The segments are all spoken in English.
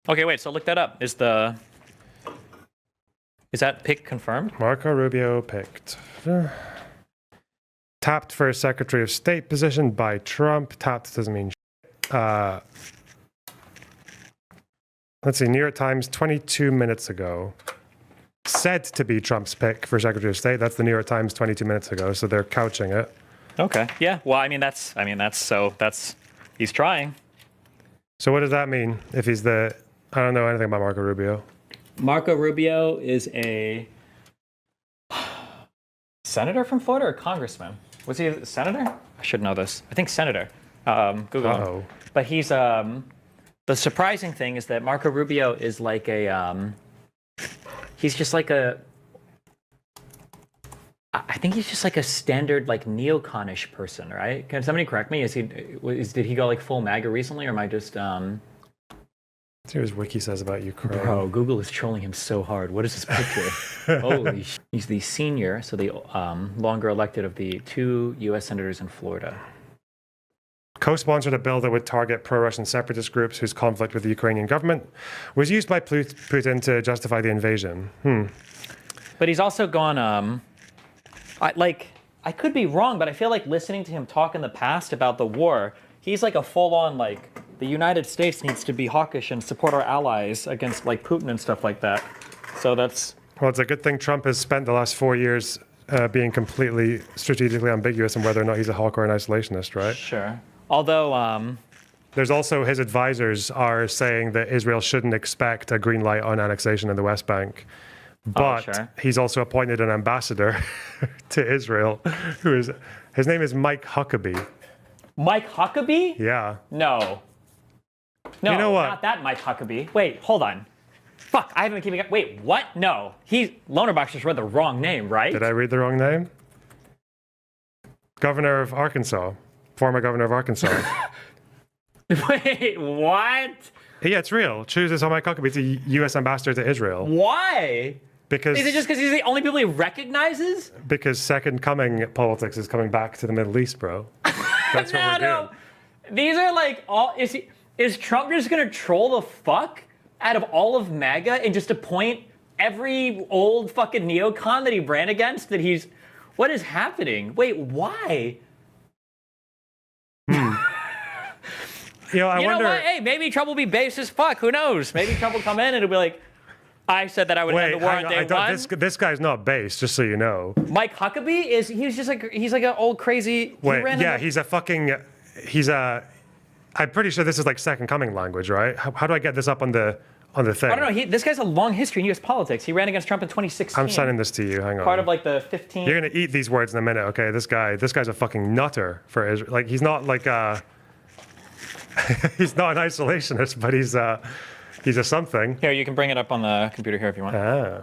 Okay, wait. So look that up. Is that pick confirmed? Marco Rubio picked. Tapped for a Secretary of State position by Trump. Tapped doesn't mean shit. Let's see, New York Times 22 minutes ago. Said to be Trump's pick for Secretary of State. That's the New York Times 22 minutes ago, so they're couching it. Okay. Yeah. Well, he's trying. So what does that mean if he's I don't know anything about Marco Rubio. Marco Rubio is a senator from Florida or congressman? Was he a senator? I should know this. I think senator. Google. Uh-oh. But he's the surprising thing is that Marco Rubio is like he's just like I think he's just like a standard like neoconish person, right? Can somebody correct me? Did he go like full MAGA recently, or am I just Let's see what his wiki says about Ukraine. Bro, Google is trolling him so hard. What is this picture? Holy sh! He's the senior, so the longer elected of the 2 U.S. senators in Florida. Co-sponsored a bill that would target pro-Russian separatist groups whose conflict with the Ukrainian government was used by Putin to justify the invasion. But he's also gone, I could be wrong, but I feel like listening to him talk in the past about the war, he's like a full-on, like, the United States needs to be hawkish and support our allies against, like, Putin and stuff like that. So that's... Well, it's a good thing Trump has spent the last 4 years being completely strategically ambiguous on whether or not he's a hawk or an isolationist, right? Sure. Although... There's also his advisors are saying that Israel shouldn't expect a green light on annexation in the West Bank. But he's also appointed an ambassador to Israel, his name is Mike Huckabee. Mike Huckabee? Yeah. No, you know what? Not that Mike Huckabee. Wait, hold on. Fuck, I haven't been keeping up. Wait, what? No. LonerBox just read the wrong name, right? Did I read the wrong name? Governor of Arkansas. Former governor of Arkansas. Wait, what? Yeah, it's real. Chooses Mike Huckabee to U.S. ambassador to Israel. Why? Because is it just because he's the only people he recognizes? Because second coming politics is coming back to the Middle East, bro. That's what we're doing. These are like all. Is Trump just gonna troll the fuck out of all of MAGA and just appoint every old fucking neocon that he ran against? What is happening? Wait, why? You know wonder, what? Hey, maybe Trump will be base as fuck. Who knows? Maybe Trump will come in and it'll be like, I said that I would end the war on day one. This guy's not base, just so you know. Mike Huckabee he's like an old crazy. I'm pretty sure this is like second coming language, right? How do I get this up on the thing? I don't know. This guy's a long history in U.S. politics. He ran against Trump in 2016. I'm sending this to you. Hang on. Part of like the 15. You're gonna eat these words in a minute, okay? This guy's a fucking nutter for Israel. Like he's not like he's not an isolationist, but he's a something. Here, you can bring it up on the computer here if you want. Ah.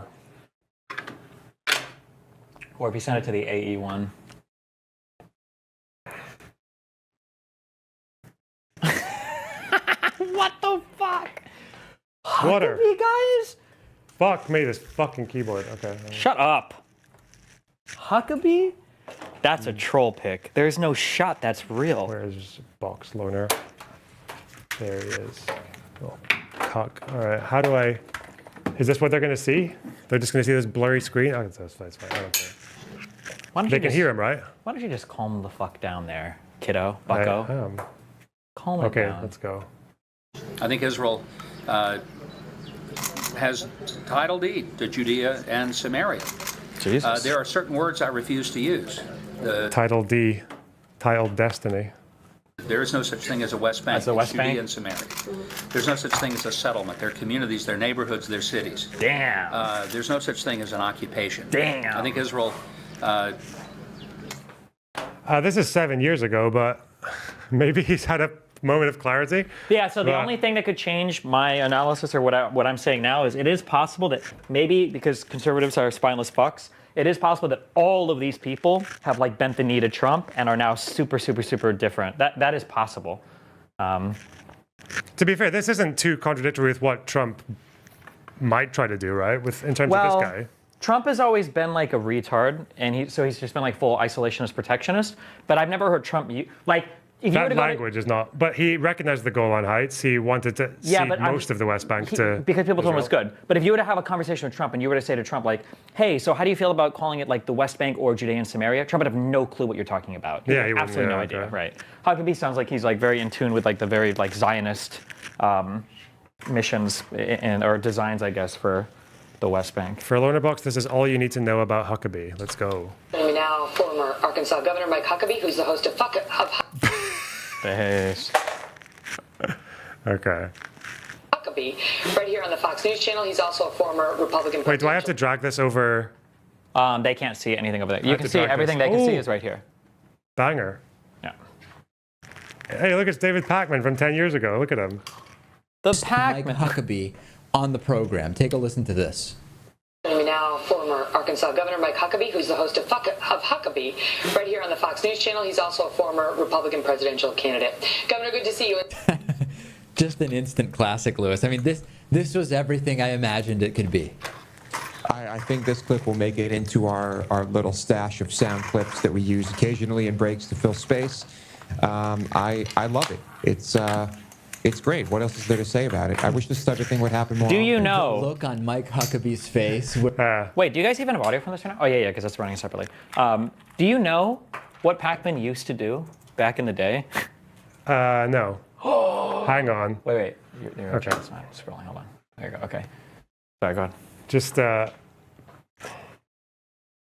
Or if you send it to the AE one. What the fuck? Water. Huckabee, guys? Fuck me, this fucking keyboard. Okay. Shut up. Huckabee? That's a troll pick. There's no shot that's real. Where's Box Loner? There he is. Oh, cock. All right. Is this what they're going to see? They're just going to see this blurry screen? Oh, that's fine. I don't care. They can hear him, right? Why don't you just calm the fuck down there, kiddo, bucko? Calm it down. Okay, let's go. I think Israel has title deed to Judea and Samaria. Jesus. There are certain words I refuse to use. Title D, tiled destiny. There is no such thing as a West Bank. Judea and Samaria. There's no such thing as a settlement. They're communities, they're neighborhoods, they're cities. Damn. There's no such thing as an occupation. Damn. I think Israel... this is 7 years ago, but maybe he's had a moment of clarity. Yeah, so the only thing that could change my analysis or what I'm saying now is it is possible that maybe because conservatives are spineless fucks, it is possible that all of these people have like bent the knee to Trump and are now super, super, super different. That is possible. To be fair, this isn't too contradictory with what Trump might try to do, right? In terms of this guy. Trump has always been like a retard, and he's just been like full isolationist protectionist. But I've never heard Trump if you were That to go language is not. But he recognized the Golan Heights. He wanted to see most of the West Bank to because people told him it was Israel. good. But if you were to have a conversation with Trump and you were to say to Trump, like, hey, so how do you feel about calling it like the West Bank or Judea and Samaria? Trump would have no clue what you're talking about. Yeah, he wouldn't, absolutely no yeah, idea. okay. Right. Huckabee sounds like he's like very in tune with like the very like Zionist missions or designs, I guess, for the West Bank. For LonerBox, this is all you need to know about Huckabee. Let's go. Joining me now, former Arkansas Governor Mike Huckabee, who's the host of Thanks. Okay. Huckabee, right here on the Fox News Channel. He's also a former Republican. Wait, do I have to drag this over? They can't see anything over there. You have can to see drag everything this. they can see Oh. is right here. Banger. Yeah. Hey, look, it's David Pakman from 10 years ago. Look at him. The Mike Pakman. Huckabee on the program. Take a listen to this. Joining me now, former Arkansas Governor Mike Huckabee, who's the host of Huckabee, right here on the Fox News Channel. He's also a former Republican presidential candidate. Governor, good to see you. Just an instant classic, Lewis. I mean, this was everything I imagined it could be. I think this clip will make it into our little stash of sound clips that we use occasionally in breaks to fill space. I love it. It's great. What else is there to say about it? I wish this type of thing would happen more Do often. you The know? look on Mike Huckabee's face. Wait, do you guys even have audio from this right now? Oh, yeah, because that's running separately. Do you know what Pakman used to do back in the day? No. Hang on. Wait. You're Okay. it's not scrolling. Hold on. There you go. Okay. Sorry, go ahead. Just,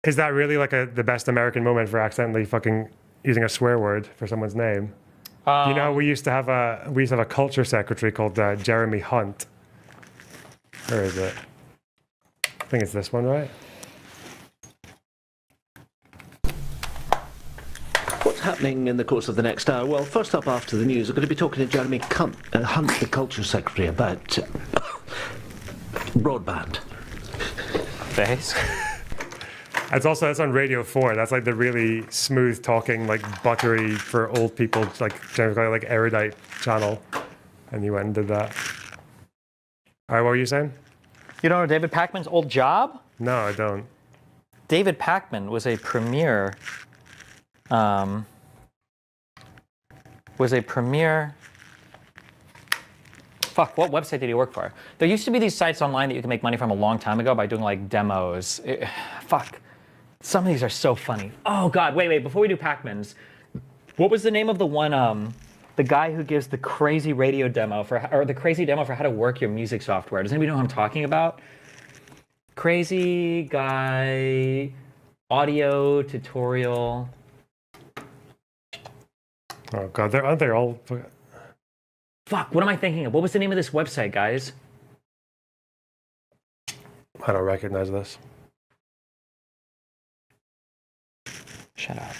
is that really like the best American moment for accidentally fucking using a swear word for someone's name? You know, we used to have a culture secretary called Jeremy Hunt. Where is it? I think it's this one, right? What's happening in the course of the next hour? Well, first up after the news, we're going to be talking to Jeremy Hunt, the Culture Secretary, about broadband. Face. That's on Radio 4. That's like the really smooth talking, like buttery for old people, like generally like erudite channel. And you went and did that. All right, what were you saying? You don't know David Pakman's old job? No, I don't. David Pakman was a premier. Fuck, what website did he work for? There used to be these sites online that you could make money from a long time ago by doing like demos. Fuck. Some of these are so funny. Oh God, wait, before we do Pakman's, what was the name of the one, the guy who gives the crazy radio demo or the crazy demo for how to work your music software? Does anybody know what I'm talking about? Crazy guy, audio tutorial. Oh God, aren't they all? Fuck, what am I thinking of? What was the name of this website, guys? I don't recognize this. Shut up.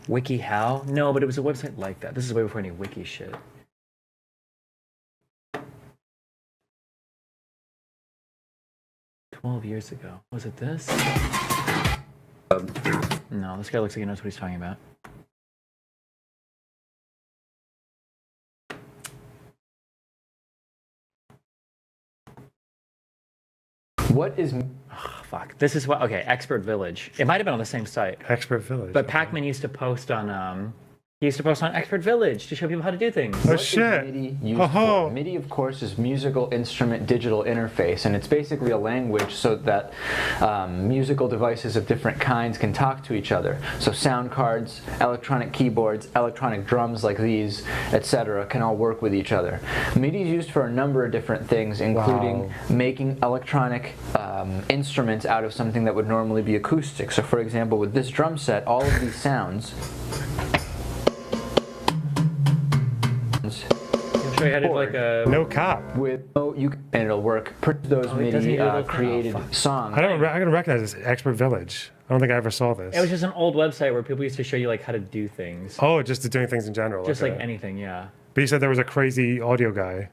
WikiHow? No, but it was a website like that. This is way before any wiki shit. $12 ago. Was it this? No, this guy looks like he knows what he's talking about. What is... Fuck. This is what. Okay, Expert Village. It might have been on the same site. Expert Village. But Pakman used to post on. He used to post on Expert Village to show people how to do things. Oh What is shit! MIDI used Oh. for? MIDI, of course, is musical instrument digital interface, and it's basically a language so that musical devices of different kinds can talk to each other. So sound cards, electronic keyboards, electronic drums like these, etc., can all work with each other. MIDI is used for a number of different things, including making electronic instruments out of something that would normally be acoustic. So, for example, with this drum set, all of these sounds. I'll show you how to do like a. No cap. And it'll work. Those doesn't MIDI even look- created oh, fuck. songs. I don't recognize this Expert Village. I don't think I ever saw this. It was just an old website where people used to show you like how to do things. Oh, just doing things in general. Just okay. like anything, yeah. But you said there was a crazy audio guy.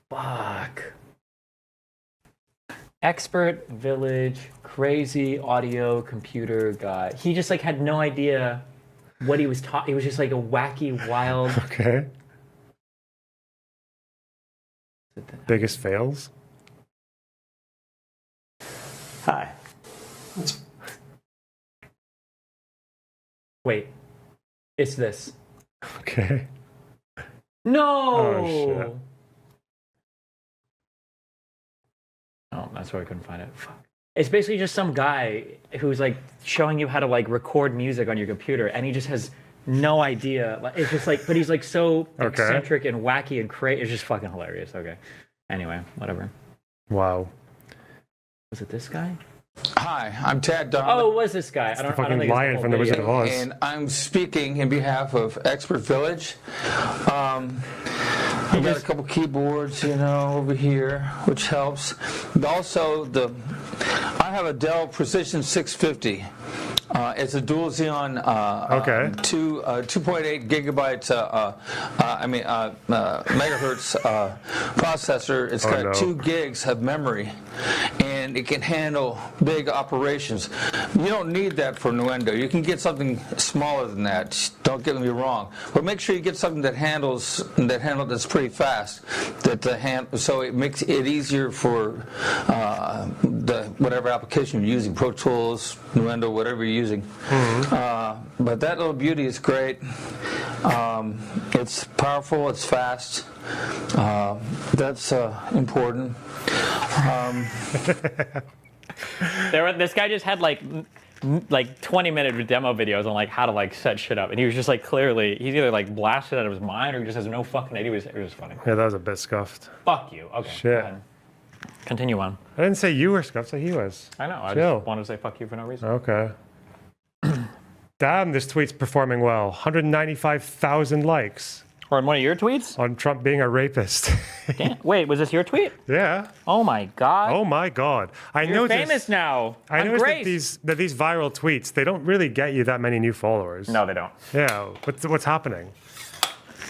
Fuck. Expert Village, crazy audio computer guy. He just like had no idea what he was talking. He was just like a wacky, wild. Okay. Biggest fails? Wait, it's this. Okay. No. Oh shit. Oh, that's why I couldn't find it. Fuck. It's basically just some guy who's like showing you how to like record music on your computer, and he just has no idea. It's just like, but he's like so eccentric and wacky and crazy. It's just fucking hilarious. Okay. Anyway, whatever. Wow. Was it this guy? Hi, I'm Tad Donovan. Oh, it was this guy. I don't fucking think lion it's from the Wizard of Oz. And I'm speaking in behalf of Expert Village. I've got a couple keyboards, over here, which helps. And also, I have a Dell Precision 650. It's a dual Xeon 2.8 gigabyte megahertz processor. It's got 2 gigs of memory, and it can handle big operations. You don't need that for Nuendo. You can get something smaller than that. Don't get me wrong, but make sure you get something that's pretty fast. So it makes it easier for whatever application you're using, Pro Tools, Nuendo, whatever you're using. But that little beauty is great. It's powerful. It's fast. That's important. This guy just had like 20-minute demo videos on like how to like set shit up, and he was just like clearly he's either like blasted out of his mind or he just has no fucking idea. It was funny. Yeah, that was a bit scuffed. Fuck you. Okay. Shit. Continue on. I didn't say you were scuffed, I said he was. I know. I just wanted to say fuck you for no reason. Okay. Damn, this tweet's performing well. 195,000 likes. Or on one of your tweets? On Trump being a rapist. Damn. Wait, was this your tweet? Yeah. Oh my god. Oh my god. You're famous now. I noticed that these viral tweets, they don't really get you that many new followers. No, they don't. Yeah. What's happening?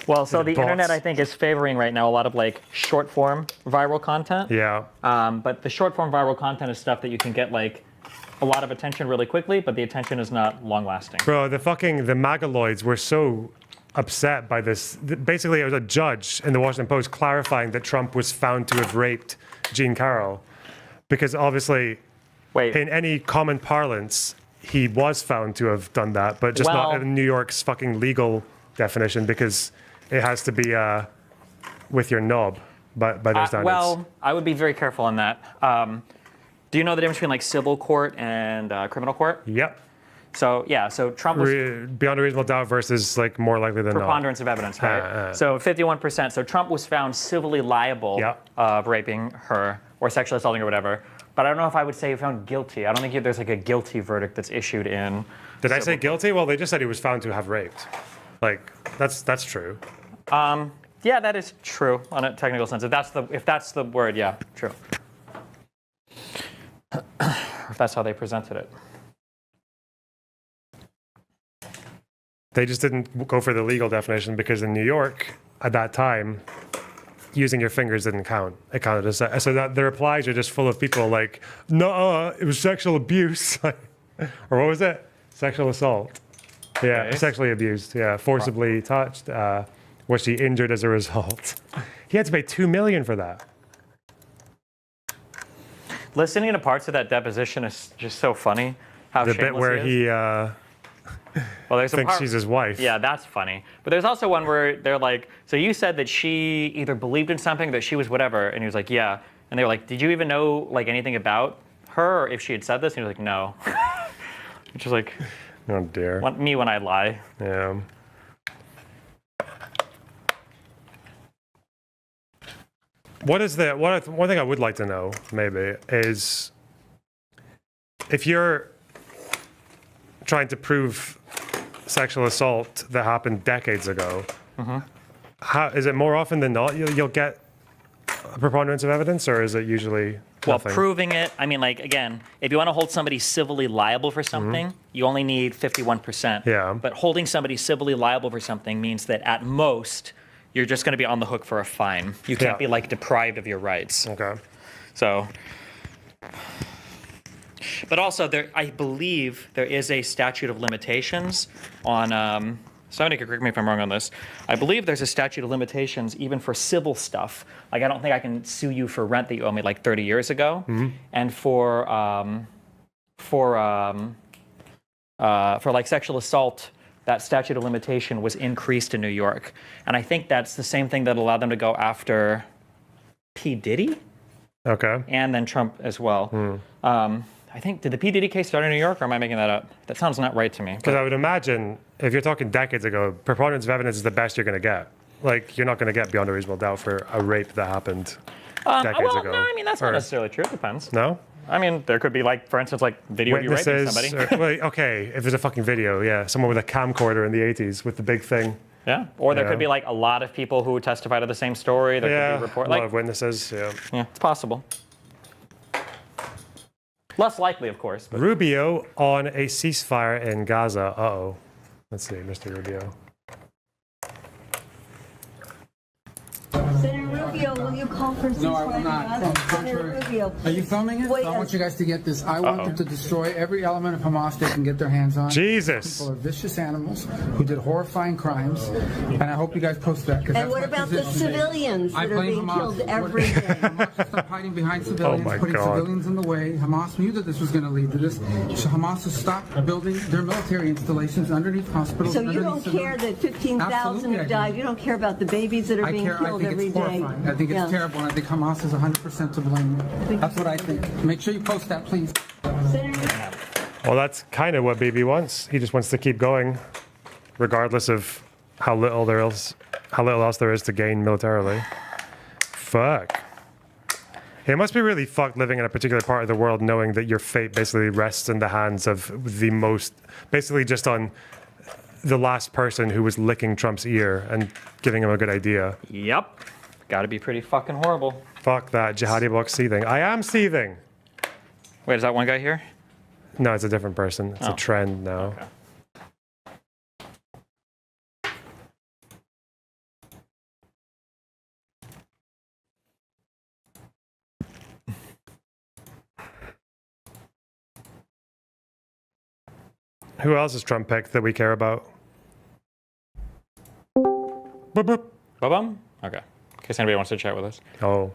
Well, so the internet, I think, is favoring right now a lot of like short form viral content. Yeah. But the short form viral content is stuff that you can get like a lot of attention really quickly, but the attention is not long lasting. Bro, the Magaloids were so upset by this. Basically, it was a judge in the Washington Post clarifying that Trump was found to have raped Jean Carroll. Because obviously, in any common parlance, he was found to have done that, but just not in New York's fucking legal definition, because it has to be with your knob by their standards. Well, I would be very careful on that. Do you know the difference between like civil court and criminal court? Yep. So Trump was beyond a reasonable doubt versus like more likely than not. Preponderance of evidence, right? So 51%. So Trump was found civilly liable of raping her or sexually assaulting or whatever. But I don't know if I would say found guilty. I don't think there's like a guilty verdict that's issued in. Did I say guilty? Well, they just said he was found to have raped. Like that's true. Yeah, that is true on a technical sense. If that's the word, yeah, true. If that's how they presented it. They just didn't go for the legal definition because in New York at that time, using your fingers didn't count. It counted as so that the replies are just full of people like, no, it was sexual abuse, or what was it? Sexual assault. Yeah, Okay. sexually abused. Yeah, forcibly touched. Was she injured as a result? He had to pay $2 million for that. Listening to parts of that deposition is just so funny. How The bit where he there's thinks she's his wife. Yeah, that's funny. But there's also one where they're like, so you said that she either believed in something, that she was whatever, and he was like, yeah. And they were like, did you even know like anything about her, or if she had said this? And he was like, no. Which is like, oh dear. Me when I lie. Yeah. One thing I would like to know, maybe, is if you're trying to prove sexual assault that happened decades ago, how is it more often than not you'll get a preponderance of evidence, or is it usually nothing? Well, proving it, I mean, like, again, if you want to hold somebody civilly liable for something, you only need 51%. Yeah. But holding somebody civilly liable for something means that at most, you're just going to be on the hook for a fine. You can't be like deprived of your rights. Okay. So, but also I believe there is a statute of limitations on. Somebody could correct me if I'm wrong on this. I believe there's a statute of limitations even for civil stuff. Like I don't think I can sue you for rent that you owe me like 30 years ago, and for like sexual assault that statute of limitation was increased in New York. And I think that's the same thing that allowed them to go after P. Diddy. Okay. And then Trump as well. I think, did the P. Diddy case start in New York, or am I making that up? That sounds not right to me. Because I would imagine, if you're talking decades ago, preponderance of evidence is the best you're going to get. Like, you're not going to get beyond a reasonable doubt for a rape that happened decades ago. No, I mean, that's not necessarily true. It depends. No? I mean, there could be, like, for instance, like, video of you raping somebody. Well, okay, if there's a fucking video, yeah. Someone with a camcorder in the 80s with the big thing. Yeah. Or there could be, like, a lot of people who testify to the same story. There could be a lot of witnesses, yeah. Yeah, it's possible. Less likely, of course. But. Rubio on a ceasefire in Gaza. Uh-oh. Let's see, Mr. Rubio. Senator Rubio, will you call for ceasefire? No, I will not. Senator Rubio. Are you filming it? Wait, I want you guys to get this. I want them to destroy every element of Hamas they can get their hands on. Jesus. People are vicious animals who did horrifying crimes, and I hope you guys post that. And what about the civilians that are being killed every day? Hamas should stop hiding behind civilians, putting civilians in the way. Hamas knew that this was going to lead to this. So Hamas has stopped building their military installations underneath hospitals. So you don't care that 15,000 have died? You don't care about the babies that are being killed every day? I think it's terrible, and I think Hamas is 100% to blame. That's what I think. Make sure you post that, please. Well, that's kind of what BB wants. He just wants to keep going, regardless of how little else there is to gain militarily. Fuck. It must be really fucked living in a particular part of the world knowing that your fate basically rests in the hands of the most, basically just on the last person who was licking Trump's ear and giving him a good idea. Yep. Gotta be pretty fucking horrible. Fuck that. Jihadi box seething. I am seething. Wait, is that one guy here? No, it's a different person. It's a trend now. Okay. Who else is Trump picked that we care about? Boop, boop. Ba-bum? Okay. In case anybody wants to chat with us. Oh.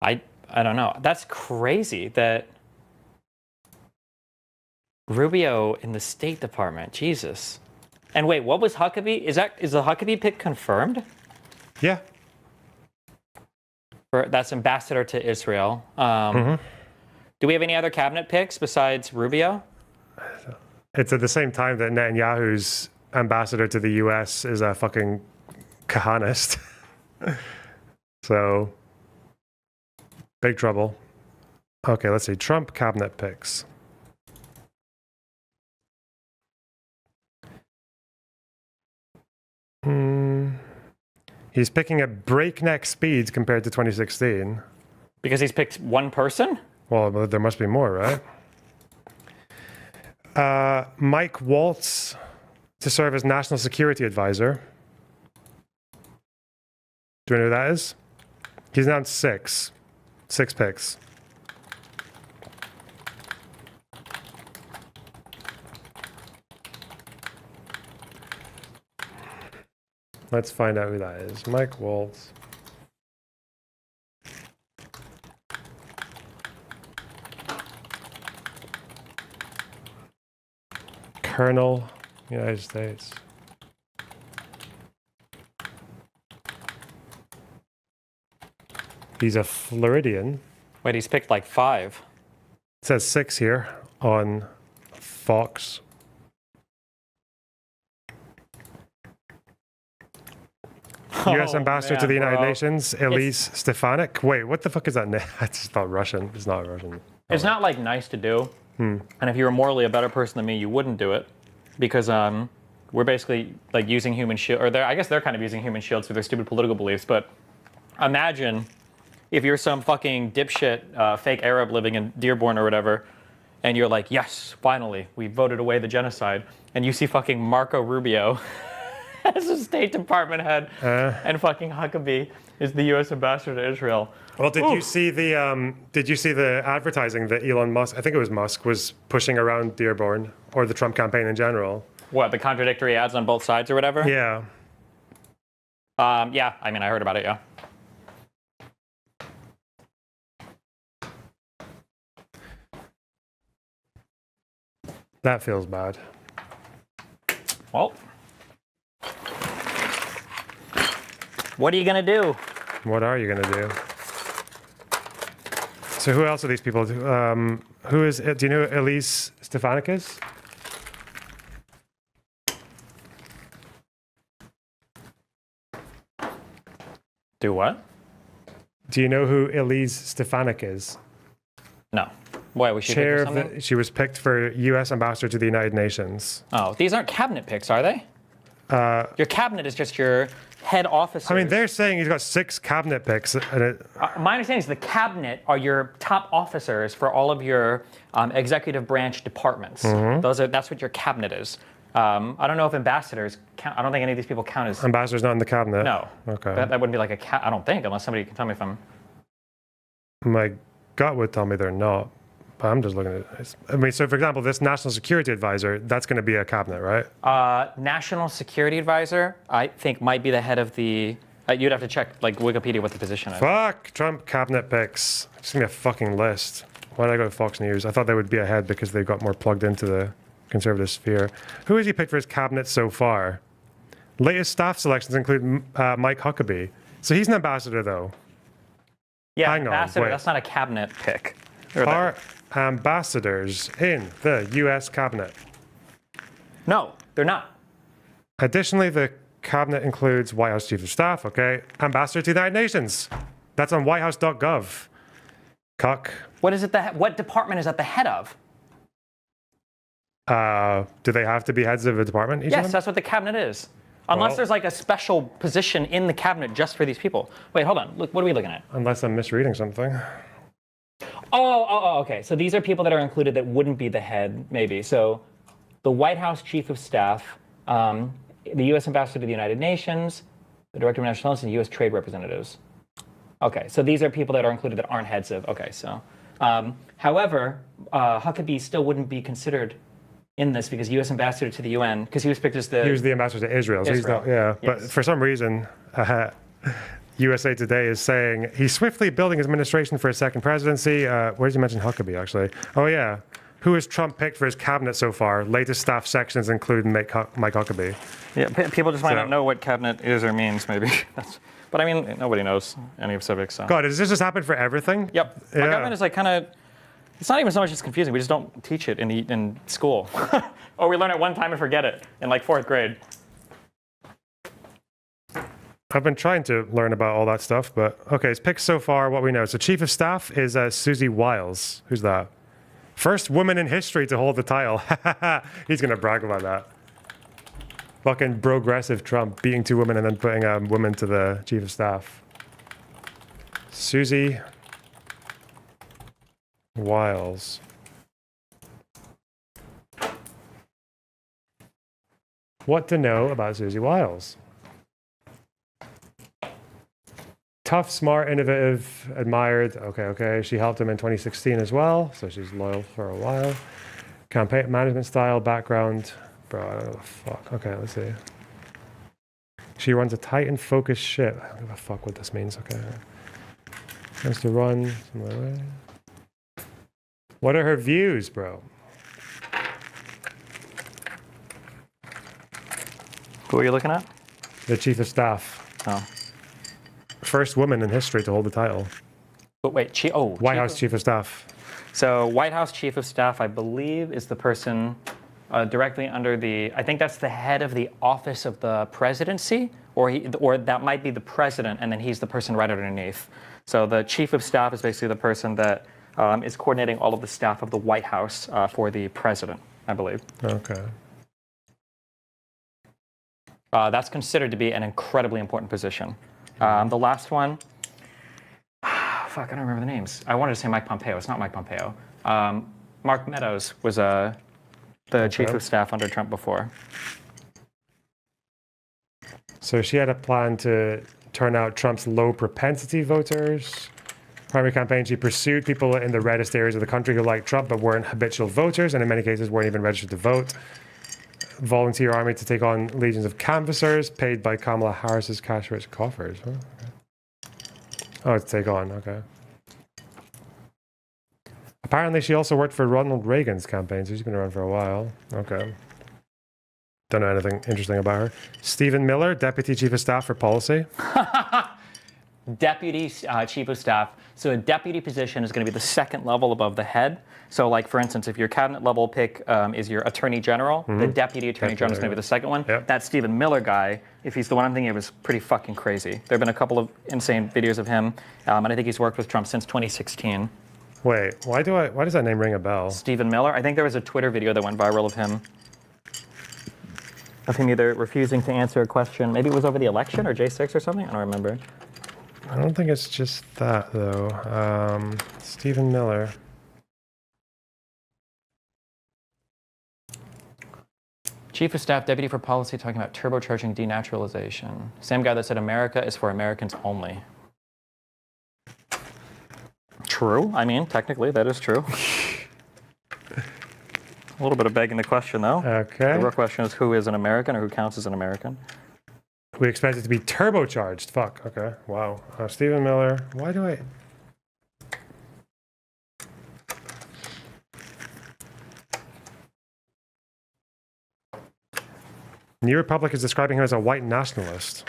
I don't know. That's crazy that Rubio in the State Department. Jesus. And wait, what was Huckabee? Is the Huckabee pick confirmed? Yeah. That's ambassador to Israel. Do we have any other cabinet picks besides Rubio? It's at the same time that Netanyahu's ambassador to the U.S. is a fucking Kahanist. So, big trouble. Okay, let's see. Trump cabinet picks. He's picking at breakneck speeds compared to 2016. Because he's picked one person? Well, there must be more, right? Mike Waltz to serve as National Security Advisor. Do you know who that is? He's announced six picks. Let's find out who that is. Mike Waltz. Colonel, United States. He's a Floridian. Wait, he's picked like 5. It says 6 here on Fox. U.S. Ambassador to the United Nations, Elise Stefanik. Wait, what the fuck is that name? It's not Russian. It's not Russian. It's not like nice to do. And if you were morally a better person than me, you wouldn't do it. Because we're basically like using human shield, or I guess they're kind of using human shields for their stupid political beliefs. But imagine if you're some fucking dipshit fake Arab living in Dearborn or whatever, and you're like, yes, finally, we voted away the genocide. And you see fucking Marco Rubio as a State Department head, and fucking Huckabee is the U.S. ambassador to Israel. Well, did you see the advertising that Elon Musk, I think it was Musk, was pushing around Dearborn or the Trump campaign in general? What, the contradictory ads on both sides or whatever? Yeah. Yeah, I mean, I heard about it, yeah. That feels bad. Well, what are you gonna do? What are you gonna do? So who else are these people? Who is? Do you know who Elise Stefanik is? Do what? Do you know who Elise Stefanik is? No. Why was she Chair picked for something? she was picked for U.S. ambassador to the United Nations. Oh, these aren't cabinet picks, are they? Your cabinet is just your head officers. I mean, they're saying he's got 6 cabinet picks. And my understanding is the cabinet are your top officers for all of your executive branch departments. That's what your cabinet is. I don't know if ambassadors count. I don't think any of these people count as ambassador's not in the cabinet. No. Okay. That wouldn't be like a I don't think, unless somebody can tell me if I'm. My gut would tell me they're not. But I'm just looking at it. I mean, so for example, this national security advisor, that's going to be a cabinet, right? National security advisor, I think, might be the head of the. You'd have to check like Wikipedia what the position is. Fuck Trump cabinet picks. Just give me a fucking list. Why did I go to Fox News? I thought they would be ahead because they got more plugged into the conservative sphere. Who has he picked for his cabinet so far? Latest staff selections include Mike Huckabee. So he's an ambassador, though. Yeah, Hang ambassador. on, That's not a cabinet pick. Are ambassadors in the U.S. cabinet? No, they're not. Additionally, the cabinet includes White House Chief of Staff, okay? Ambassador to the United Nations. That's on whitehouse.gov. Cuck. What is it? What department is at the head of? Do they have to be heads of a department? Yes, that's what the cabinet is. Unless there's like a special position in the cabinet just for these people. Wait, hold on. Look, what are we looking at? Unless I'm misreading something. Okay. So these are people that are included that wouldn't be the head, maybe. So the White House Chief of Staff, the U.S. Ambassador to the United Nations, the Director of National Intelligence, and U.S. Trade Representatives. Okay, so these are people that are included that aren't heads of. Okay, so. However, Huckabee still wouldn't be considered in this because U.S. Ambassador to the UN, because he was picked as the... He was the ambassador to Israel. So he's not, Yes. But for some reason, USA Today is saying he's swiftly building his administration for a second presidency. Where did you mention Huckabee, actually? Oh, yeah. Who has Trump picked for his cabinet so far? Latest staff sections include Mike Huckabee. Yeah, people just might not know what cabinet is or means, maybe. But I mean, nobody knows any of civics. So. God, does this just happen for everything? Yep. Yeah. Our government is like kind of... It's not even so much it's confusing. We just don't teach it in school. Or we learn it one time and forget it in like 4th grade. I've been trying to learn about all that stuff, but okay, his picks so far, what we know. So Chief of Staff is Susie Wiles. Who's that? First woman in history to hold the title. He's going to brag about that. Fucking progressive Trump beating 2 women and then putting a woman to the Chief of Staff. Susie Wiles. What to know about Susie Wiles? Tough, smart, innovative, admired. Okay. She helped him in 2016 as well, so she's loyal for a while. Campaign management style, background. Bro, I don't know the fuck. Okay, let's see. She runs a tight and focused ship. I don't give a fuck what this means. Okay. Wants to run. What are her views, bro? Who are you looking at? The Chief of Staff. Oh. First woman in history to hold the title. But wait, White House Chief of Staff. So White House Chief of Staff, I believe, is the person directly under the, I think that's the head of the office of the presidency, or that might be the president, and then he's the person right underneath. So the Chief of Staff is basically the person that is coordinating all of the staff of the White House for the president, I believe. Okay. That's considered to be an incredibly important position. The last one, fuck, I don't remember the names. I wanted to say Mike Pompeo. It's not Mike Pompeo. Mark Meadows was the Chief of Staff under Trump before. So she had a plan to turn out Trump's low propensity voters. Primary campaign, she pursued people in the reddest areas of the country who liked Trump but weren't habitual voters and in many cases weren't even registered to vote. Volunteer army to take on legions of canvassers paid by Kamala Harris's cash-rich coffers. Huh? Okay. Oh, to take on, okay. Apparently, she also worked for Ronald Reagan's campaign, so she's been around for a while. Okay. Don't know anything interesting about her. Stephen Miller, Deputy Chief of Staff for Policy. Deputy Chief of Staff. So a deputy position is going to be the second level above the head. So like, for instance, if your cabinet level pick is your Attorney General, the Deputy Attorney General is going to be the second one. Yep. That Stephen Miller guy, if he's the one I'm thinking of, is pretty fucking crazy. There have been a couple of insane videos of him, and I think he's worked with Trump since 2016. Wait, why does that name ring a bell? Stephen Miller. I think there was a Twitter video that went viral of him either refusing to answer a question. Maybe it was over the election or J6 or something. I don't remember. I don't think it's just that, though. Stephen Miller. Chief of Staff, Deputy for Policy, talking about turbocharging denaturalization. Same guy that said America is for Americans only. True. I mean, technically, that is true. A little bit of begging the question, though. Okay. The real question is who is an American or who counts as an American? We expect it to be turbocharged. Fuck. Okay. Wow. Stephen Miller. Why do I... New Republic is describing him as a white nationalist.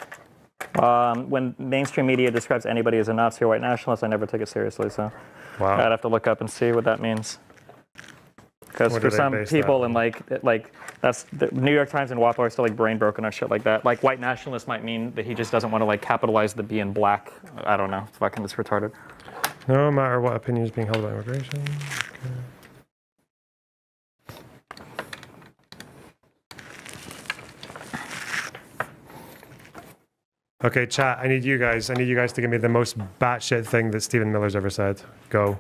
When mainstream media describes anybody as a Nazi or white nationalist, I never take it seriously, so wow. I'd have to look up and see what that means. Because for some people, and like that's the New York Times and WAPO are still like brain broken on shit like that. Like white nationalist might mean that he just doesn't want to like capitalize the B in black. I don't know. Fucking it's retarded. No matter what opinion is being held about immigration. Okay, chat. I need you guys to give me the most batshit thing that Stephen Miller's ever said. Go.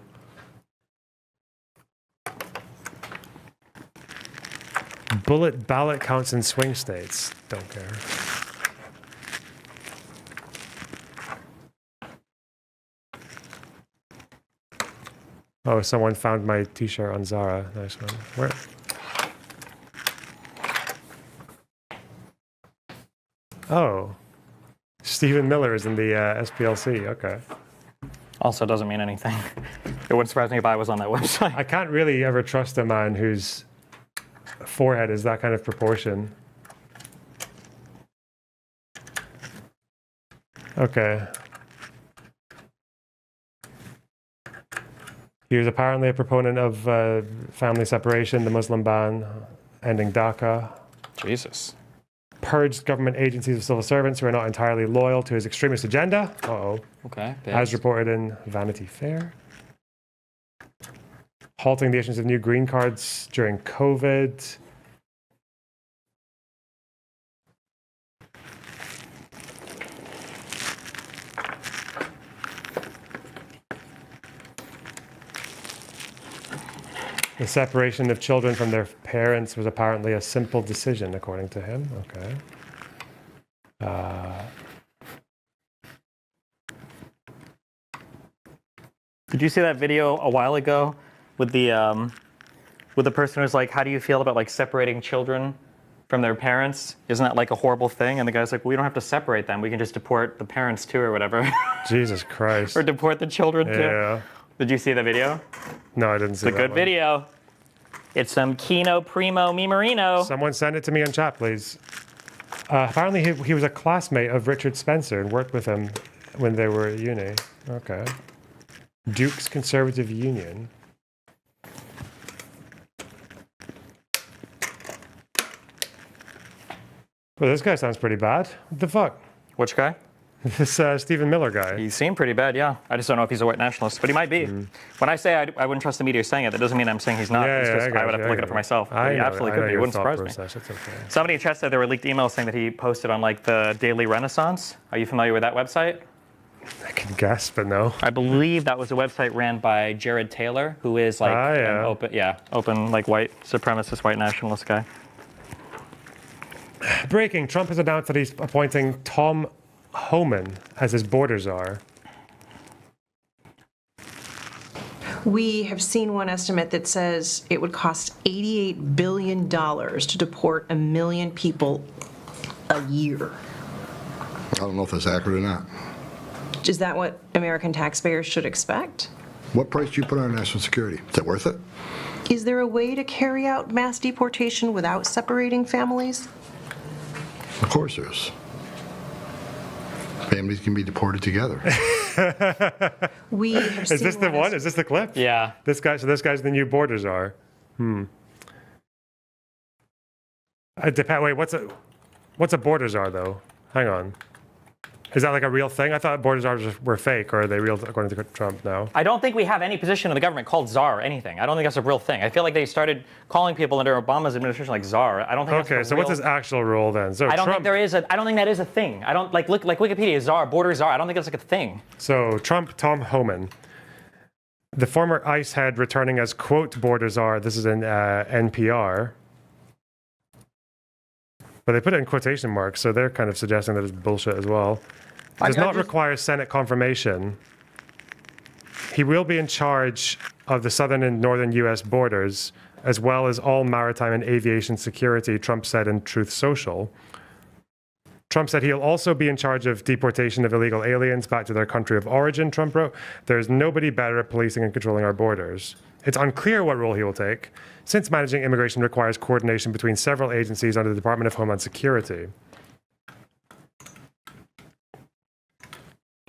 Bullet ballot counts in swing states. Don't care. Oh, someone found my t-shirt on Zara. Nice one. Where? Oh. Stephen Miller is in the SPLC. Okay. Also doesn't mean anything. It wouldn't surprise me if I was on that website. I can't really ever trust a man whose forehead is that kind of proportion. Okay. He was apparently a proponent of family separation, the Muslim ban, ending DACA. Jesus. Purged government agencies of civil servants who are not entirely loyal to his extremist agenda. Uh-oh. Okay. As reported in Vanity Fair. Halting the issuance of new green cards during COVID. The separation of children from their parents was apparently a simple decision, according to him. Okay. Did you see that video a while ago with the person who's like, how do you feel about like separating children from their parents? Isn't that like a horrible thing? And the guy's like, well, we don't have to separate them. We can just deport the parents too or whatever. Jesus Christ. Or deport the children too. Yeah. Did you see the video? No, I didn't see that. It's a good video. It's some Kino Primo Mimarino. Someone send it to me in chat, please. Apparently he was a classmate of Richard Spencer and worked with him when they were at uni. Okay. Duke's Conservative Union. Well, this guy sounds pretty bad. What the fuck? Which guy? This Stephen Miller guy. He seemed pretty bad, yeah. I just don't know if he's a white nationalist, but he might be. When I say I wouldn't trust the media saying it, that doesn't mean I'm saying he's not. Yeah, it's just I would have to look it up for myself. He absolutely could be. It wouldn't surprise me. It's okay. Somebody in chat said there were leaked emails saying that he posted on like the Daily Renaissance. Are you familiar with that website? I can guess, but no. I believe that was a website ran by Jared Taylor, who is like an open like white supremacist, white nationalist guy. Breaking: Trump has announced that he's appointing Tom Homan as his border czar. We have seen one estimate that says it would cost $88 billion to deport 1 million people a year. I don't know if that's accurate or not. Is that what American taxpayers should expect? What price do you put on national security? Is it worth it? Is there a way to carry out mass deportation without separating families? Of course there is. Families can be deported together. We have seen Is this the one? Is this the clip? Yeah. This guy's the new borders are. Wait, what's a borders are though? Hang on. Is that like a real thing? I thought borders are were fake, or are they real according to Trump now? I don't think we have any position in the government called czar or anything. I don't think that's a real thing. I feel like they started calling people under Obama's administration like czar. I don't think that's Okay, so what's his actual rule then? So I don't Trump, think there is a. I don't think that is a thing. I don't like look like Wikipedia czar, border czar. I don't think that's like a thing. So Trump, Tom Homan, the former ICE head returning as quote border czar. This is in NPR. But they put it in quotation marks, so they're kind of suggesting that it's bullshit as well. Does not require Senate confirmation. He will be in charge of the southern and northern U.S. borders, as well as all maritime and aviation security, Trump said in Truth Social. Trump said he'll also be in charge of deportation of illegal aliens back to their country of origin, Trump wrote. There's nobody better at policing and controlling our borders. It's unclear what role he will take, since managing immigration requires coordination between several agencies under the Department of Homeland Security.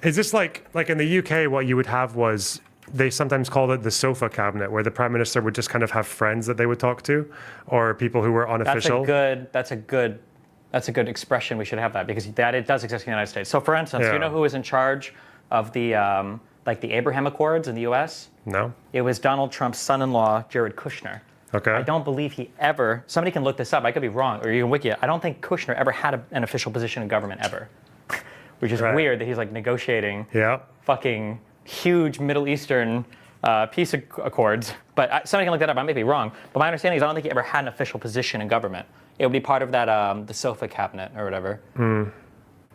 Is this like in the UK, what you would have was, they sometimes called it the sofa cabinet, where the prime minister would just kind of have friends that they would talk to, or people who were unofficial? That's a good expression. We should have that, because it does exist in the United States. So for instance, do you know who was in charge of the the Abraham Accords in the US? No. It was Donald Trump's son-in-law, Jared Kushner. Okay. I don't believe he ever, somebody can look this up, I could be wrong, or you can wiki it. I don't think Kushner ever had an official position in government ever. Which is weird that he's like negotiating fucking huge Middle Eastern peace accords. But somebody can look that up, I may be wrong. But my understanding is I don't think he ever had an official position in government. It would be part of that the sofa cabinet or whatever.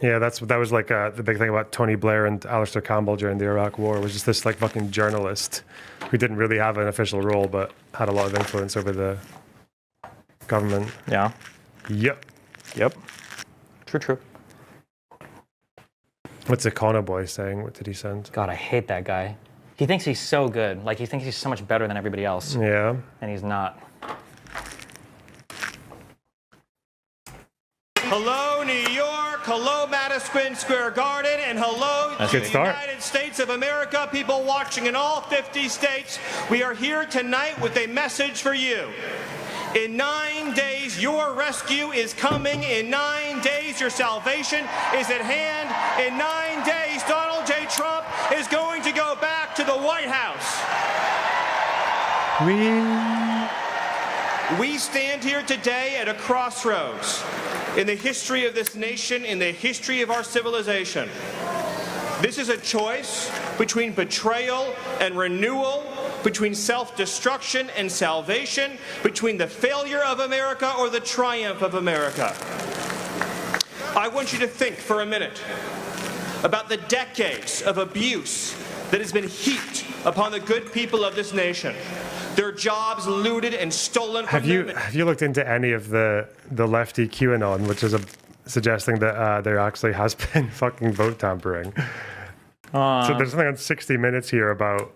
Yeah, that was like the big thing about Tony Blair and Alistair Campbell during the Iraq War, was just this like fucking journalist who didn't really have an official role but had a lot of influence over the government. Yeah. Yep. True. What's Econo Boy saying? What did he send? God, I hate that guy. He thinks he's so good. Like, he thinks he's so much better than everybody else. Yeah. And he's not. Hello, New York. Hello, Madison Square Garden. And hello to the United States of America, people watching in all 50 states. We are here tonight with a message for you. In 9 days, your rescue is coming. In 9 days, your salvation is at hand. In 9 days, Donald J. Trump is going to go back to the White House. We stand here today at a crossroads in the history of this nation, in the history of our civilization. This is a choice between betrayal and renewal, between self-destruction and salvation, between the failure of America or the triumph of America. I want you to think for a minute about the decades of abuse that has been heaped upon the good people of this nation. Their jobs looted and stolen from them. Have you looked into any of the lefty QAnon, which is suggesting that there actually has been fucking vote tampering? So there's something on 60 Minutes here about...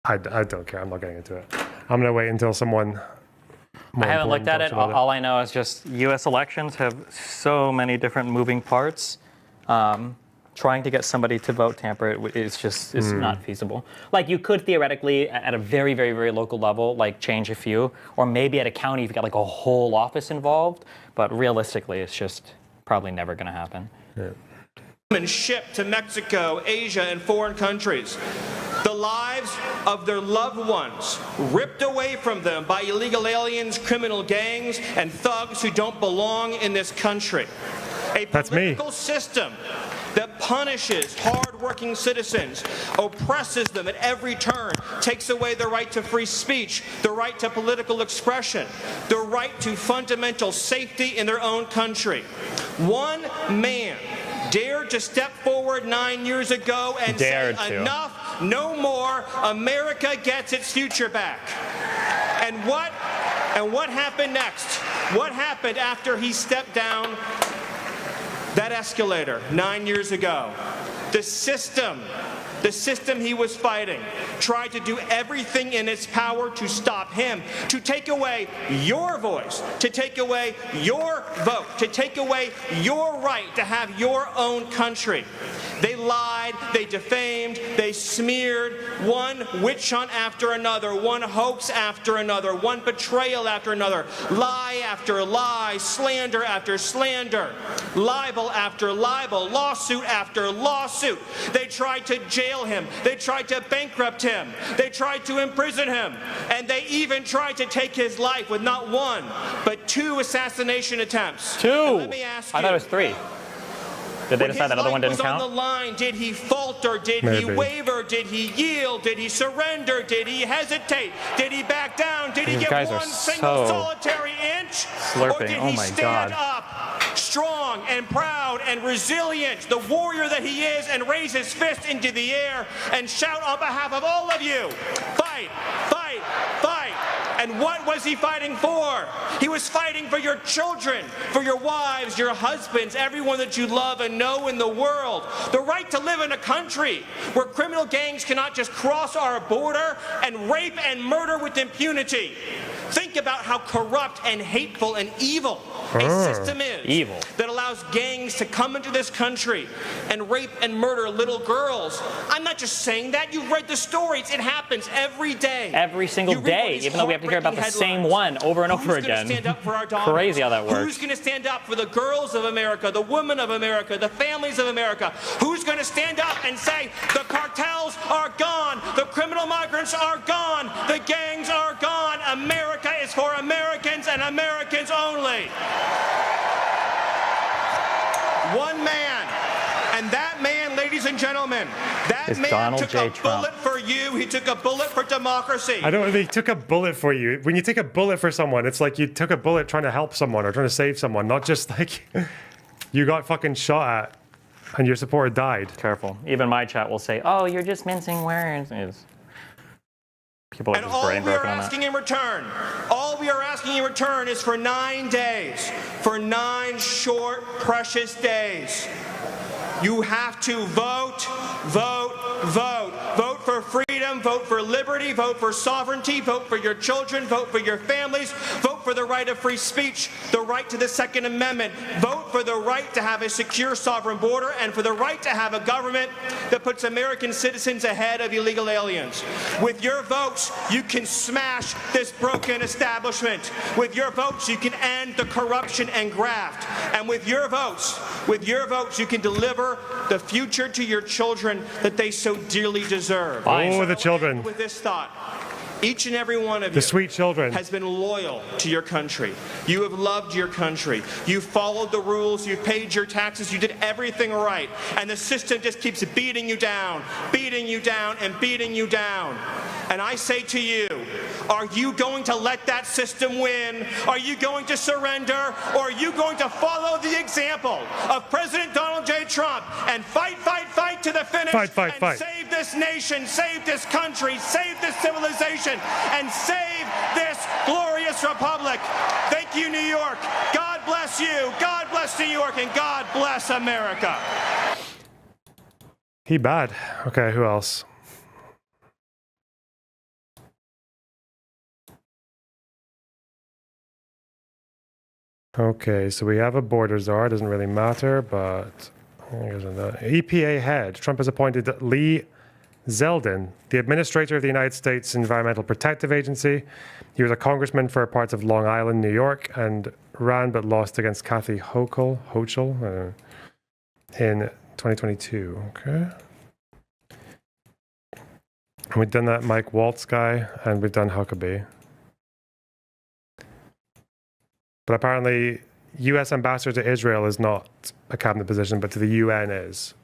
I don't care. I'm not getting into it. I'm going to wait until someone... I haven't looked at it. All I know is just U.S. elections have so many different moving parts. Trying to get somebody to vote tamper is not feasible. Like, you could theoretically, at a very, very, very local level, like change a few, or maybe at a county you've got like a whole office involved. But realistically, it's just probably never going to happen. And shipped to Mexico, Asia, and foreign countries. The lives of their loved ones ripped away from them by illegal aliens, criminal gangs, and thugs who don't belong in this country. A political system that punishes hard-working citizens, oppresses them at every turn, takes away their right to free speech, the right to political expression, the right to fundamental safety in their own country. One man dared to step forward 9 years ago and say, enough, no more, America gets its future back. And what happened next? What happened after he stepped down that escalator 9 years ago? The system the system he was fighting, tried to do everything in its power to stop him, to take away your voice, to take away your vote, to take away your right to have your own country. They lied, they defamed, they smeared, one witch hunt after another, one hoax after another, one betrayal after another, lie after lie, slander after slander, libel after libel, lawsuit after lawsuit. They tried to jail him, they tried to bankrupt him, they tried to imprison him, and they even tried to take his life with not one, but 2 assassination attempts. 2? Let me ask you, I thought it was 3. Did they decide that other one didn't count? On the line, did he falter? Did he waver? Did he yield? Did he surrender? Did he hesitate? Did he back down? Did he get one single solitary inch? Or did he stand up strong and proud and resilient, the warrior that he is, and raise his fist into the air and shout on behalf of all of you, fight, fight, fight. And what was he fighting for? He was fighting for your children, for your wives, your husbands, everyone that you love and know in the world. The right to live in a country where criminal gangs cannot just cross our border and rape and murder with impunity. Think about how corrupt and hateful and evil a system is that allows gangs to come into this country and rape and murder little girls. I'm not just saying that. You've read the stories. It happens every day. Every single day, even though we have to hear about the same one over and over again. Stand up for our daughters? Crazy how that works. Who's going to stand up for the girls of America, the women of America, the families of America? Who's going to stand up and say the cartels are gone, the criminal migrants are gone, the gangs are gone, America is for Americans and Americans only? One man, and that man, ladies and gentlemen, that man took a bullet for you. He took a bullet for democracy. I don't. They took a bullet for you. When you take a bullet for someone, it's like you took a bullet trying to help someone or trying to save someone, not just like you got fucking shot at and your supporter died. Careful. Even my chat will say, "Oh, you're just mincing words." People are and just all brain we are broken on asking in return, all we are asking in return is for 9 days, for 9 short, precious days. You have to vote, vote, vote. Vote for freedom, vote for liberty, vote for sovereignty, vote for your children, vote for your families, vote for the right of free speech, the right to the Second Amendment, vote for the right to have a secure sovereign border, and for the right to have a government that puts American citizens ahead of illegal aliens. With your votes, you can smash this broken establishment. With your votes, you can end the corruption and graft. And with your votes, you can deliver the future to your children that they so dearly deserve. Oh, the children. With this thought, each and every one of you, the sweet children, has been loyal to your country. You have loved your country. You followed the rules. You paid your taxes. You did everything right. And the system just keeps beating you down, beating you down, and beating you down. And I say to you, are you going to let that system win? Are you going to surrender? Or are you going to follow the example of President Donald J. Trump and fight, fight, fight to the finish and save this nation, save this country, save this civilization, and save this glorious republic? Thank you, New York. God bless you. God bless New York, and God bless America. He bad. Okay, who else? Okay, so we have a border czar. Doesn't really matter, but EPA head. Trump has appointed Lee Zeldin, the administrator of the United States Environmental Protective Agency. He was a congressman for parts of Long Island, New York, and ran but lost against Kathy Hochul in 2022. Okay. And we've done that Mike Waltz guy, and we've done Huckabee. But apparently, U.S. ambassador to Israel is not a cabinet position, but to the UN is.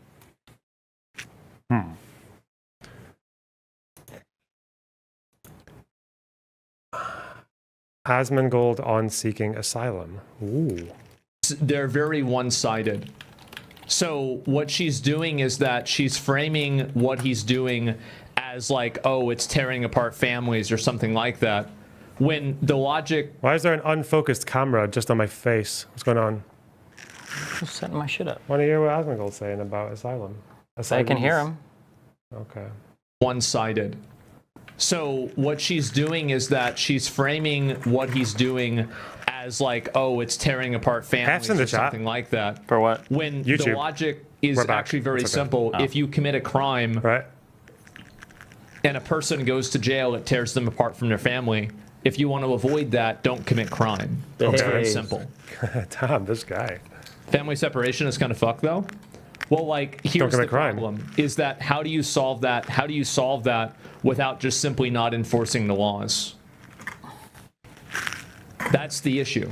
Asmongold on seeking asylum. Ooh. They're very one-sided. So what she's doing is that she's framing what he's doing as like, oh, it's tearing apart families or something like that. When the logic... Why is there an unfocused camera just on my face? What's going on? Just setting my shit up. Want to hear what Asmongold's saying about asylum? I can hear him. Okay. One-sided. So what she's doing is that she's framing what he's doing as like, oh, it's tearing apart families or something like that. For what? When YouTube. the logic is actually very simple. Oh. If you commit a crime and a person goes to jail, it tears them apart from their family. If you want to avoid that, don't commit crime. It's very simple. Damn, this guy. Family separation is kind of fucked, though. Well, like, here's the problem: is that how do you solve that? How do you solve that without just simply not enforcing the laws? That's the issue.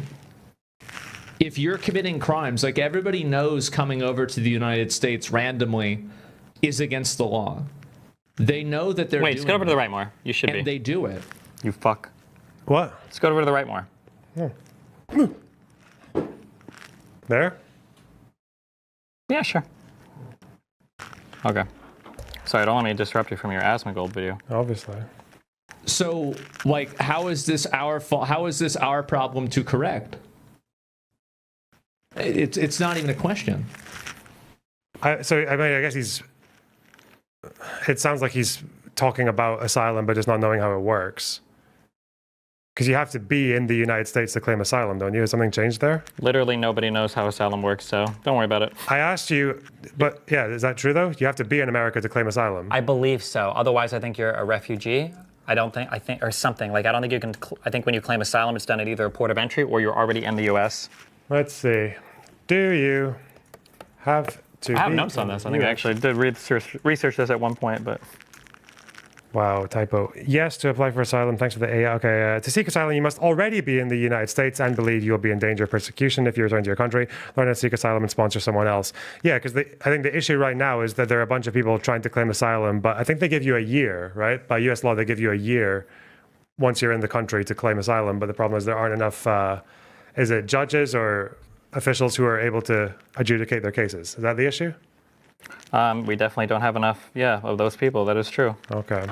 If you're committing crimes, like everybody knows, coming over to the United States randomly is against the law. They know that they're. Wait, just go over to the right more. You should be. And they do it. You fuck. What? Let's go over to the right more. There? Yeah, sure. Okay. Sorry, don't let me disrupt you from your asthma gold video. Obviously. So, like, how is this our fault? How is this our problem to correct? It's not even a question. I guess he's. It sounds like he's talking about asylum, but just not knowing how it works. Because you have to be in the United States to claim asylum, don't you? Has something changed there? Literally nobody knows how asylum works, so don't worry about it. I asked you, but yeah, is that true though? You have to be in America to claim asylum. I believe so. Otherwise, I think you're a refugee. I think, or something. Like, I don't think you can, I think when you claim asylum, it's done at either a port of entry or you're already in the U.S. Let's see. Do you have to I have be notes on this. I in think I US? actually did research this at one point, but. Wow, typo. Yes, to apply for asylum. Thanks for the A. Okay, to seek asylum, you must already be in the United States and believe you will be in danger of persecution if you return to your country. Learn how to seek asylum and sponsor someone else. Yeah, because I think the issue right now is that there are a bunch of people trying to claim asylum, but I think they give you a year, right? By U.S. law, they give you a year once you're in the country to claim asylum. But the problem is there aren't enough, is it judges or officials who are able to adjudicate their cases? Is that the issue? We definitely don't have enough, of those people. That is true. Okay.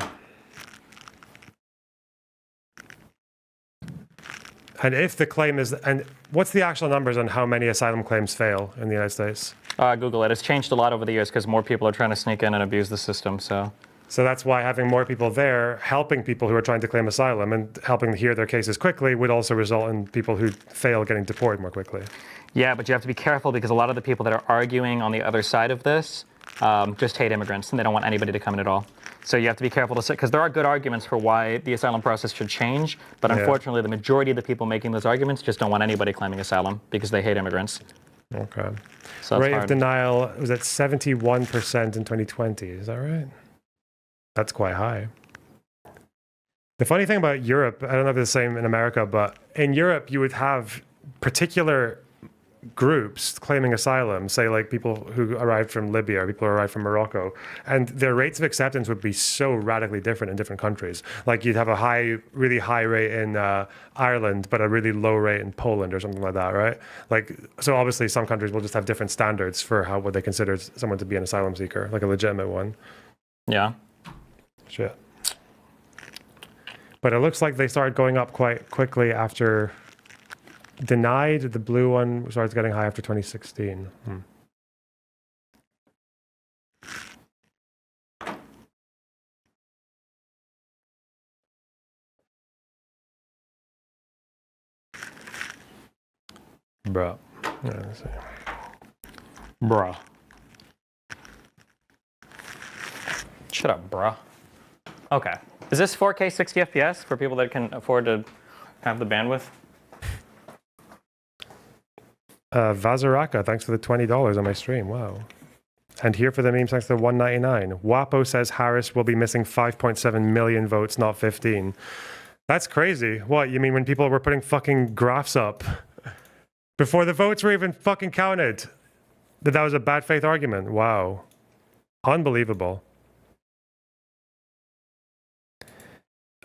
And if the claim is, and what's the actual numbers on how many asylum claims fail in the United States? Google it. It's changed a lot over the years because more people are trying to sneak in and abuse the system, so. So that's why having more people there, helping people who are trying to claim asylum and helping hear their cases quickly would also result in people who fail getting deported more quickly. Yeah, but you have to be careful because a lot of the people that are arguing on the other side of this just hate immigrants and they don't want anybody to come in at all. So you have to be careful to say, because there are good arguments for why the asylum process should change, but unfortunately the majority of the people making those arguments just don't want anybody claiming asylum because they hate immigrants. Okay. So rate of denial was at 71% in 2020, is that right? That's quite high. The funny thing about Europe, I don't know if it's the same in America, but in Europe you would have particular groups claiming asylum, say like people who arrived from Libya or people who arrived from Morocco, and their rates of acceptance would be so radically different in different countries. Like you'd have a really high rate in Ireland, but a really low rate in Poland or something like that, right? Like, so obviously some countries will just have different standards for what they consider someone to be an asylum seeker, like a legitimate one. Yeah. Shit. But it looks like they started going up quite quickly after denied. The blue one starts getting high after 2016. Bruh. Yeah, let's see. Bruh. Shut up, bruh. Okay. Is this 4K 60 FPS for people that can afford to have the bandwidth? Vazaraka, thanks for the $20 on my stream. Wow. And here for the memes, thanks for the $1.99. Wapo says Harris will be missing 5.7 million votes, not 15. That's crazy. What, you mean when people were putting fucking graphs up before the votes were even fucking counted? That was a bad faith argument. Wow. Unbelievable.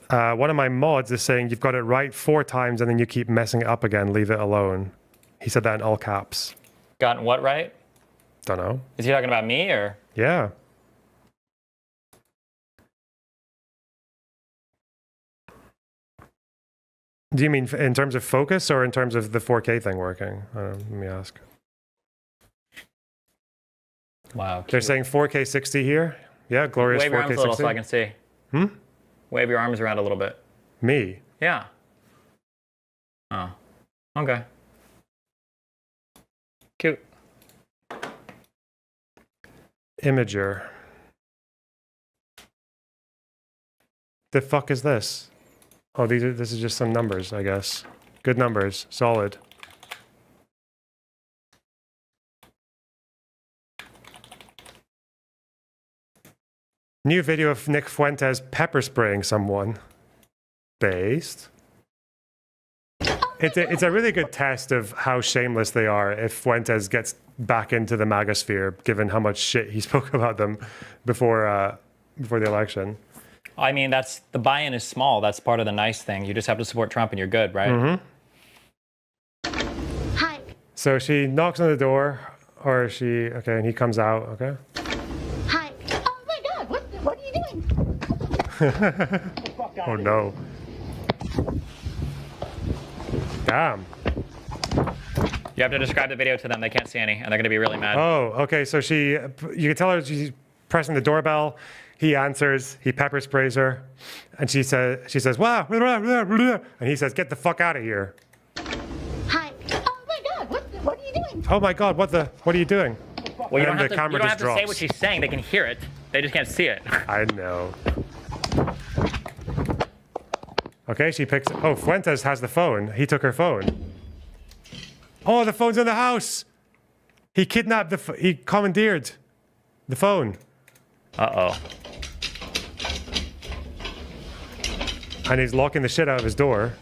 One of my mods is saying you've got it right 4 times and then you keep messing it up again. Leave it alone. He said that in all caps. Gotten what right? Don't know. Is he talking about me or? Yeah. Do you mean in terms of focus or in terms of the 4K thing working? Let me ask. Wow. They're saying 4K 60 here. Yeah, glorious 4K 60. Wave your arms a little so I can see. Hmm? Wave your arms around a little bit. Me? Yeah. Oh. Okay. Cute. Imager. The fuck is this? Oh, this is just some numbers, I guess. Good numbers. Solid. New video of Nick Fuentes pepper spraying someone. Based. It's a really good test of how shameless they are if Fuentes gets back into the MAGA sphere, given how much shit he spoke about them before the election. I mean, the buy-in is small. That's part of the nice thing. You just have to support Trump and you're good, right? Mm-hmm. Hi. So she knocks on the door, or okay, and he comes out, okay? Hi. Oh my God, what are you doing? Oh no. Damn. You have to describe the video to them. They can't see any, and they're going to be really mad. Oh, okay. So you can tell her she's pressing the doorbell. He answers. He pepper sprays her, and she says, "Wow!" And he says, "Get the fuck out of here." Hi. Oh my God, what are you doing? Oh my God, what are you doing? Well, you don't have to say what she's saying. They can hear it. They just can't see it. I know. Okay, she picks. Oh, Fuentes has the phone. He took her phone. Oh, the phone's in the house. He kidnapped he commandeered the phone. Uh-oh. And he's locking the shit out of his door.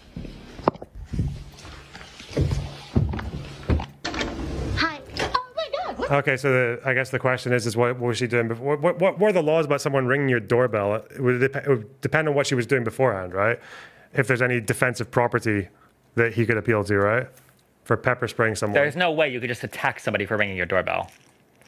Hi. Oh my God. Okay, so I guess the question is what was she doing before? What were the laws about someone ringing your doorbell? It would depend on what she was doing beforehand, right? If there's any defensive property that he could appeal to, right? For pepper spraying someone. There's no way you could just attack somebody for ringing your doorbell.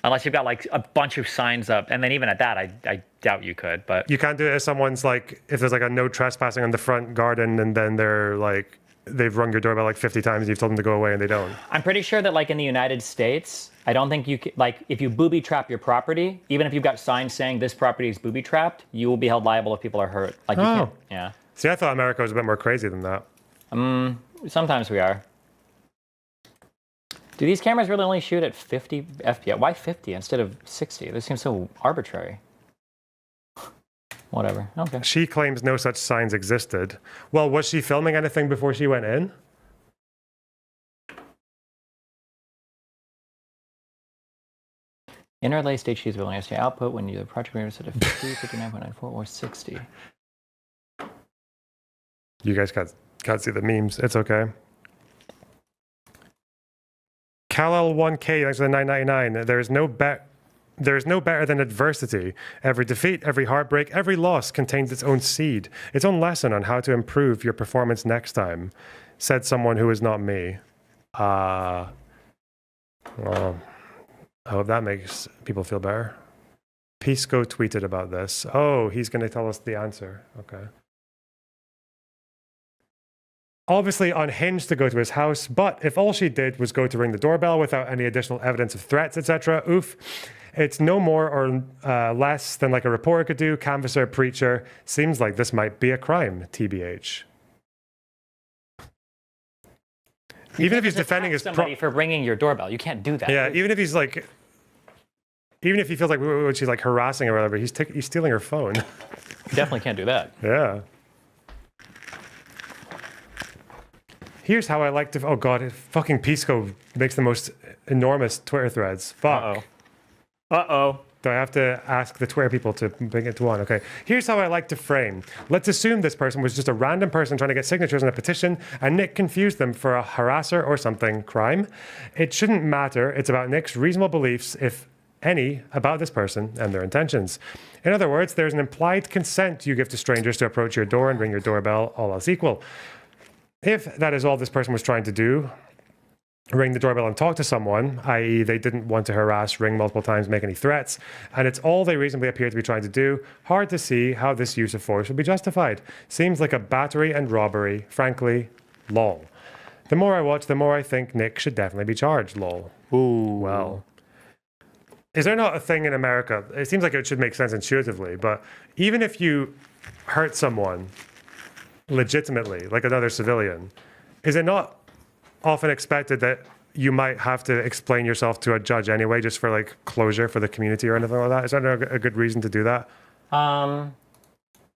Unless you've got like a bunch of signs up. And then even at that, I doubt you could, but. You can't do it if someone's like, if there's like a no trespassing on the front garden and then they're like, they've rung your doorbell like 50 times and you've told them to go away and they don't. I'm pretty sure that like in the United States, I don't think you can, like if you booby trap your property, even if you've got signs saying this property is booby trapped, you will be held liable if people are hurt. Like you can't, yeah. See, I thought America was a bit more crazy than that. Sometimes we are. Do these cameras really only shoot at 50 FPS? Why 50 instead of 60? This seems so arbitrary. Whatever. Okay. She claims no such signs existed. Well, was she filming anything before she went in? Interlay state sheets will only have output when the project rate is set at 50, 59.94, or 60. You guys can't see the memes. It's okay. Kal1K, thanks for the 9.99. There is no better than adversity. Every defeat, every heartbreak, every loss contains its own seed, its own lesson on how to improve your performance next time, said someone who is not me. Well, I hope that makes people feel better. Pisco tweeted about this. Oh, he's going to tell us the answer. Okay. Obviously unhinged to go to his house, but if all she did was go to ring the doorbell without any additional evidence of threats, etc., oof, it's no more or less than like a reporter could do, canvasser, preacher. Seems like this might be a crime, TBH. Even if he's defending his somebody for ringing your doorbell, you can't do that. Yeah, even if he's like, even if he feels like she's like harassing or whatever, he's stealing her phone. You definitely can't do that. Yeah. Here's how I like to. Oh God, fucking Pisco makes the most enormous Twitter threads. Fuck. Uh-oh. Do I have to ask the Twitter people to bring it to one? Okay. Here's how I like to frame. Let's assume this person was just a random person trying to get signatures on a petition, and Nick confused them for a harasser or something. Crime? It shouldn't matter. It's about Nick's reasonable beliefs, if any, about this person and their intentions. In other words, there's an implied consent you give to strangers to approach your door and ring your doorbell, all else equal. If that is all this person was trying to do, ring the doorbell and talk to someone, i.e. they didn't want to harass, ring multiple times, make any threats, and it's all they reasonably appear to be trying to do, hard to see how this use of force would be justified. Seems like a battery and robbery. Frankly, lol. The more I watch, the more I think Nick should definitely be charged, lol. Ooh. Well. is there not a thing in America? It seems like it should make sense intuitively, but even if you hurt someone legitimately, like another civilian, is it not often expected that you might have to explain yourself to a judge anyway, just for like closure for the community or anything like that? Is that a good reason to do that?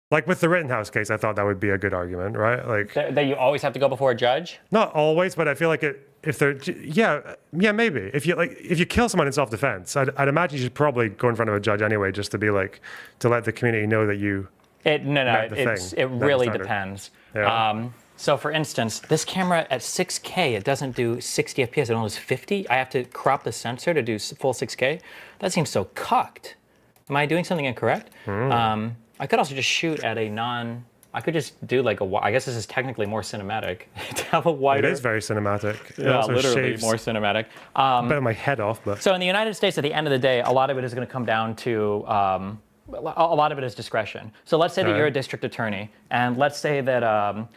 Like with the Rittenhouse case, I thought that would be a good argument, right? Like that you always have to go before a judge? Not always, but I feel like if they're, yeah, maybe. If you kill someone in self-defense, I'd imagine you should probably go in front of a judge anyway, just to be like, to let the community know that you it really depends. Yeah. So for instance, this camera at 6K, it doesn't do 60 FPS, it only does 50. I have to crop the sensor to do full 6K. That seems so cucked. Am I doing something incorrect? I could also just shoot at I could just do like I guess this is technically more cinematic to have a wider. It is very cinematic. Yeah, literally more cinematic. Bit my head off, but. So in the United States, at the end of the day, a lot of it is going to come down to a lot of it is discretion. So let's say that you're a district attorney, and let's say that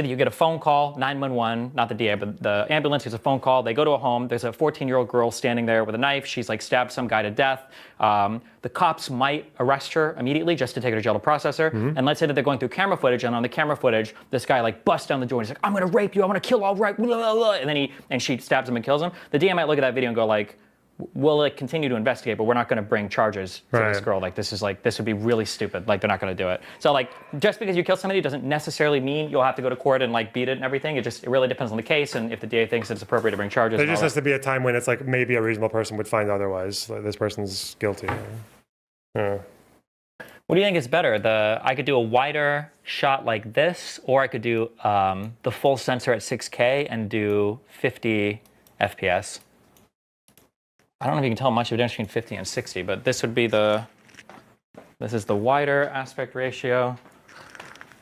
you get a phone call, 911, not the DA, but the ambulance gets a phone call. They go to a home. There's a 14-year-old girl standing there with a knife. She's like stabbed some guy to death. The cops might arrest her immediately just to take her to jail to process her. And let's say that they're going through camera footage, and on the camera footage, this guy like busts down the door and he's like, "I'm gonna rape you. I'm gonna kill all right." Blah, blah, blah. And then she stabs him and kills him. The DA might look at that video and go like, we'll like continue to investigate, but we're not going to bring charges to this girl. Like this would be really stupid. Like they're not going to do it. So like just because you kill somebody doesn't necessarily mean you'll have to go to court and like beat it and everything. It really depends on the case and if the DA thinks it's appropriate to bring charges. There just has to be a time when it's like maybe a reasonable person would find otherwise. Like this person's guilty. What do you think is better? I could do a wider shot like this, or I could do the full sensor at 6K and do 50 FPS. I don't know if you can tell much of a difference between 50 and 60, but this would be this is the wider aspect ratio.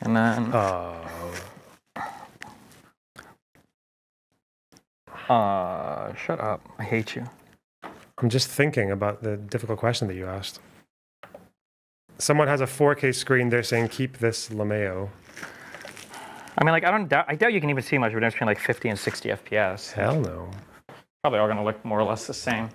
And then, shut up, I hate you. I'm just thinking about the difficult question that you asked. Someone has a 4K screen, they're saying keep this LeMayo. I mean, like, I doubt you can even see much of a difference between like 50 and 60 FPS. Hell no. Probably all gonna look more or less the same.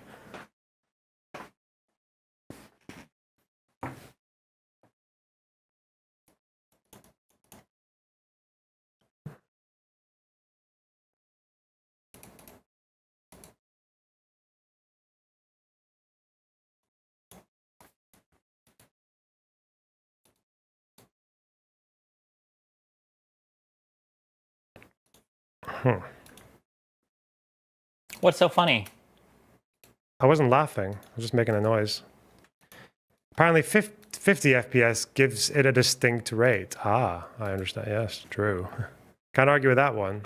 What's so funny? I wasn't laughing. I was just making a noise. Apparently 50 FPS gives it a distinct rate. I understand. Yes, true. Can't argue with that one.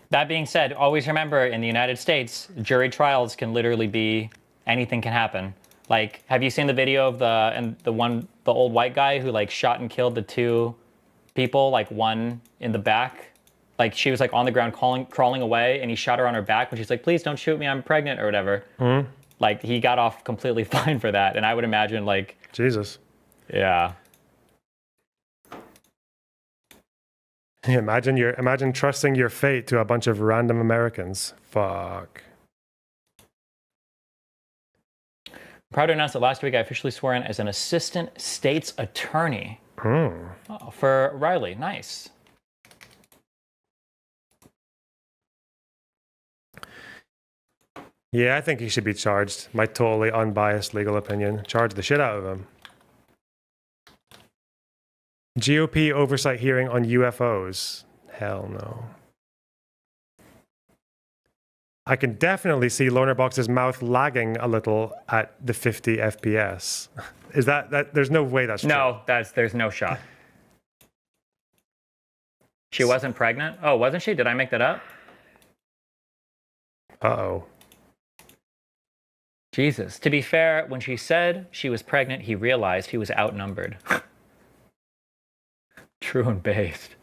That being said, always remember in the United States, jury trials can literally be anything can happen. Like, have you seen the video of the old white guy who like shot and killed the two people, like one in the back? Like she was like on the ground crawling away, and he shot her on her back when she's like, "Please don't shoot me, I'm pregnant," or whatever. Like he got off completely fine for that, and I would imagine like Jesus. Yeah. Imagine trusting your fate to a bunch of random Americans. Fuck. Proud to announce that last week I officially swore in as an assistant state's attorney. For Riley. Nice. Yeah, I think he should be charged. My totally unbiased legal opinion. Charge the shit out of him. GOP oversight hearing on UFOs. Hell no. I can definitely see LonerBox's mouth lagging a little at the 50 FPS. Is that there's no way that's true. No, there's no shot. She wasn't pregnant? Oh, wasn't she? Did I make that up? Uh-oh. Jesus. To be fair, when she said she was pregnant, he realized he was outnumbered. True and based.